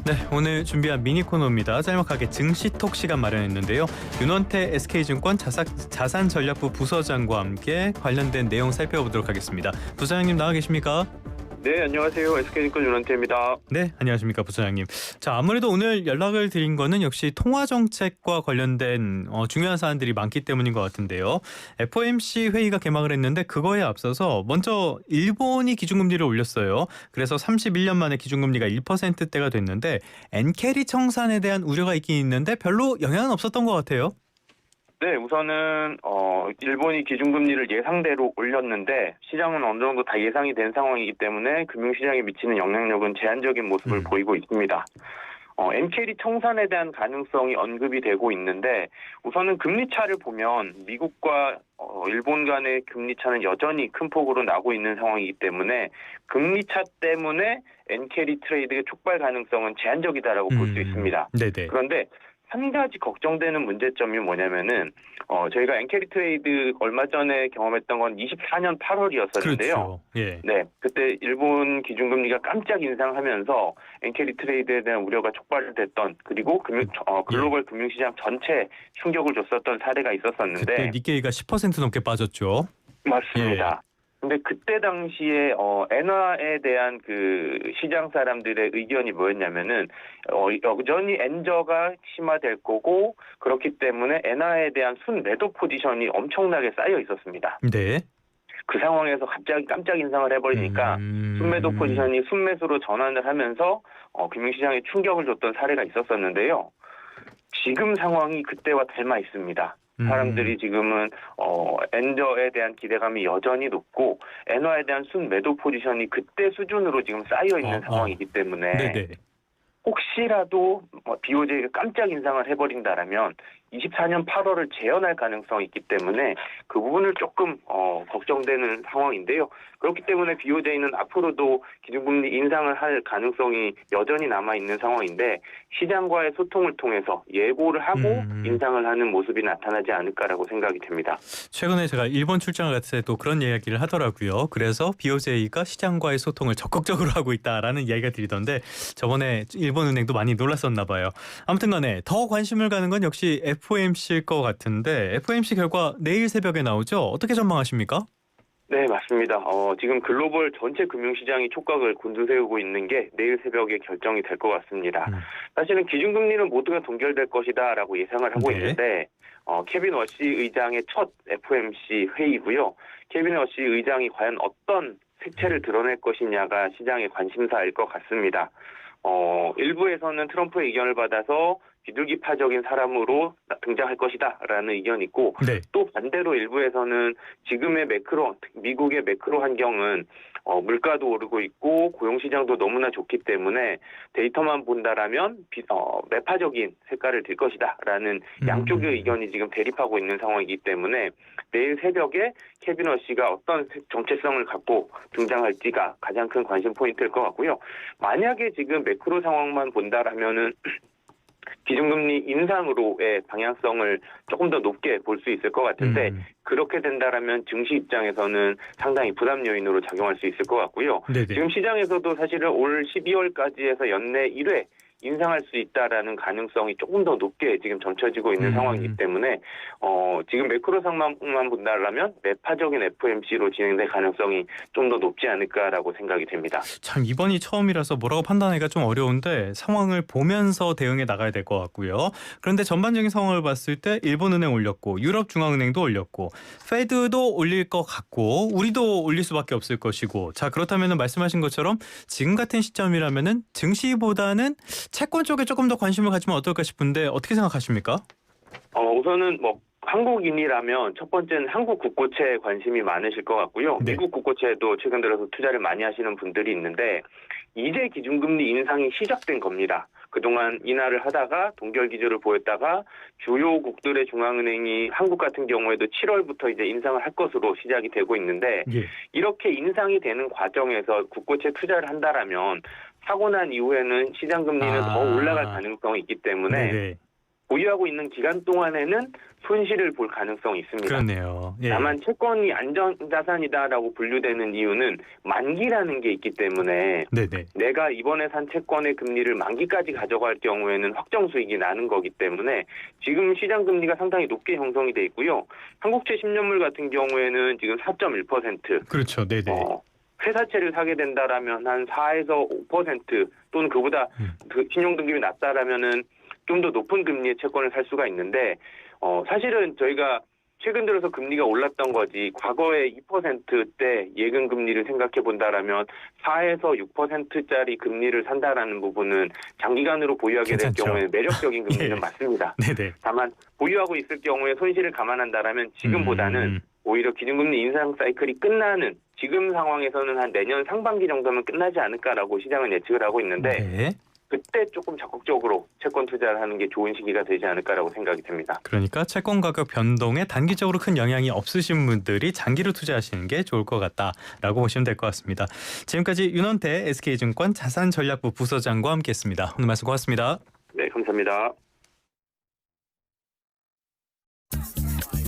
네, 오늘 준비한 미니 코너입니다. 짤막하게 증시톡 시간 마련했는데요. 윤원태 SK증권 자산전략부 부서장과 함께 관련된 내용 살펴보도록 하겠습니다. 부서장님 나와 계십니까? 네, 안녕하세요. SK증권 윤원태입니다. 네, 안녕하십니까 부서장님. 자, 아무래도 오늘 연락을 드린 거는 역시 통화정책과 관련된 중요한 사안들이 많기 때문인 것 같은데요. FOMC 회의가 개막을 했는데 그거에 앞서서 먼저 일본이 기준금리를 올렸어요. 그래서 31년 만에 기준금리가 1%대가 됐는데 엔캐리 청산에 대한 우려가 있긴 있는데 별로 영향은 없었던 것 같아요. 네, 우선은 일본이 기준금리를 예상대로 올렸는데 시장은 어느 정도 다 예상이 된 상황이기 때문에 금융시장에 미치는 영향력은 제한적인 모습을 보이고 있습니다. 엔캐리 청산에 대한 가능성이 언급이 되고 있는데 우선은 금리 차를 보면 미국과 일본 간의 금리 차는 여전히 큰 폭으로 나고 있는 상황이기 때문에 금리 차 때문에 엔캐리 트레이드의 촉발 가능성은 제한적이다라고 볼 수 있습니다. 네네. 그런데 한 가지 걱정되는 문제점이 뭐냐면은 저희가 엔캐리 트레이드 얼마 전에 경험했던 건 24년 8월이었었는데요. 그렇죠. 예. 네, 그때 일본 기준금리가 깜짝 인상하면서 엔캐리 트레이드에 대한 우려가 촉발됐던 그리고 글로벌 금융시장 전체에 충격을 줬었던 사례가 있었었는데 그때 니케이가 10% 넘게 빠졌죠. 맞습니다. 근데 그때 당시에 엔화에 대한 그 시장 사람들의 의견이 뭐였냐면은 여전히 엔저가 심화될 거고 그렇기 때문에 엔화에 대한 순매도 포지션이 엄청나게 쌓여 있었습니다. 네. 그 상황에서 갑자기 깜짝 인상을 해버리니까 순매도 포지션이 순매수로 전환을 하면서 금융시장에 충격을 줬던 사례가 있었었는데요. 지금 상황이 그때와 닮아 있습니다. 사람들이 지금은 엔저에 대한 기대감이 여전히 높고 엔화에 대한 순매도 포지션이 그때 수준으로 지금 쌓여 있는 상황이기 때문에 네네. 혹시라도 BOJ가 깜짝 인상을 해버린다라면 24년 8월을 재현할 가능성이 있기 때문에 그 부분을 조금 걱정되는 상황인데요. 그렇기 때문에 BOJ는 앞으로도 기준금리 인상을 할 가능성이 여전히 남아있는 상황인데 시장과의 소통을 통해서 예고를 하고 인상을 하는 모습이 나타나지 않을까라고 생각이 됩니다. 최근에 제가 일본 출장을 갔을 때 또 그런 이야기를 하더라고요. 그래서 BOJ가 시장과의 소통을 적극적으로 하고 있다라는 이야기가 들리던데 저번에 일본은행도 많이 놀랐었나 봐요. 아무튼 간에 더 관심을 가는 건 역시 FOMC일 것 같은데 FOMC 결과 내일 새벽에 나오죠? 어떻게 전망하십니까? 네, 맞습니다. 지금 글로벌 전체 금융시장이 촉각을 곤두세우고 있는 게 내일 새벽에 결정이 될 것 같습니다. 사실은 기준금리는 모두가 동결될 것이다라고 예상을 하고 있는데 케빈 워시 의장의 첫 FOMC 회의고요. 케빈 워시 의장이 과연 어떤 색채를 드러낼 것이냐가 시장의 관심사일 것 같습니다. 일부에서는 트럼프의 의견을 받아서 비둘기파적인 사람으로 등장할 것이다라는 의견이 있고 또 반대로 일부에서는 지금의 미국의 매크로 환경은 물가도 오르고 있고 고용시장도 너무나 좋기 때문에 데이터만 본다라면 매파적인 색깔을 띨 것이다라는 양쪽의 의견이 지금 대립하고 있는 상황이기 때문에 내일 새벽에 케빈 워시가 어떤 정체성을 갖고 등장할지가 가장 큰 관심 포인트일 것 같고요. 만약에 지금 매크로 상황만 본다라면은 기준금리 인상으로의 방향성을 조금 더 높게 볼 수 있을 것 같은데 그렇게 된다라면 증시 입장에서는 상당히 부담 요인으로 작용할 수 있을 것 같고요. 지금 시장에서도 사실은 올 12월까지 해서 연내 1회 인상할 수 있다라는 가능성이 조금 더 높게 지금 점쳐지고 있는 상황이기 때문에 지금 매크로 상황만 본다라면 매파적인 FOMC로 진행될 가능성이 좀 더 높지 않을까라고 생각이 됩니다. 참 이번이 처음이라서 뭐라고 판단하기가 좀 어려운데 상황을 보면서 대응해 나가야 될 것 같고요. 그런데 전반적인 상황을 봤을 때 일본은행 올렸고 유럽중앙은행도 올렸고 페드도 올릴 것 같고 우리도 올릴 수밖에 없을 것이고 자 그렇다면 말씀하신 것처럼 지금 같은 시점이라면은 증시보다는 채권 쪽에 조금 더 관심을 가지면 어떨까 싶은데 어떻게 생각하십니까? 우선은 한국인이라면 첫 번째는 한국 국고채에 관심이 많으실 것 같고요. 미국 국고채에도 최근 들어서 투자를 많이 하시는 분들이 있는데 이제 기준금리 인상이 시작된 겁니다. 그동안 인하를 하다가 동결 기조를 보였다가 주요국들의 중앙은행이 한국 같은 경우에도 7월부터 이제 인상을 할 것으로 시작이 되고 있는데 이렇게 인상이 되는 과정에서 국고채 투자를 한다라면 사고 난 이후에는 시장 금리는 더 올라갈 가능성이 있기 때문에 보유하고 있는 기간 동안에는 손실을 볼 가능성이 있습니다. 그렇네요. 예. 다만 채권이 안전자산이다라고 분류되는 이유는 만기라는 게 있기 때문에 네네. 내가 이번에 산 채권의 금리를 만기까지 가져갈 경우에는 확정 수익이 나는 거기 때문에 지금 시장 금리가 상당히 높게 형성이 돼 있고요. 한국채 10년물 같은 경우에는 지금 4.1%. 그렇죠. 네네. 회사채를 사게 된다라면 한 4에서 5% 또는 그보다 그 신용등급이 낮다라면은 좀 더 높은 금리의 채권을 살 수가 있는데 사실은 저희가 최근 들어서 금리가 올랐던 거지 과거에 2%대 예금 금리를 생각해 본다라면 4에서 6%짜리 금리를 산다라는 부분은 장기간으로 보유하게 될 괜찮죠. 경우에 매력적인 금리는 예. 맞습니다. 네네. 다만 보유하고 있을 경우에 손실을 감안한다라면 지금보다는 오히려 기준금리 인상 사이클이 끝나는 지금 상황에서는 한 내년 상반기 정도면 끝나지 않을까라고 시장은 예측을 하고 있는데 네. 그때 조금 적극적으로 채권 투자를 하는 게 좋은 시기가 되지 않을까라고 생각이 됩니다. 그러니까 채권 가격 변동에 단기적으로 큰 영향이 없으신 분들이 장기로 투자하시는 게 좋을 것 같다라고 보시면 될 것 같습니다. 지금까지 윤원태 SK증권 자산전략부 부서장과 함께했습니다. 오늘 말씀 고맙습니다. 네, 감사합니다.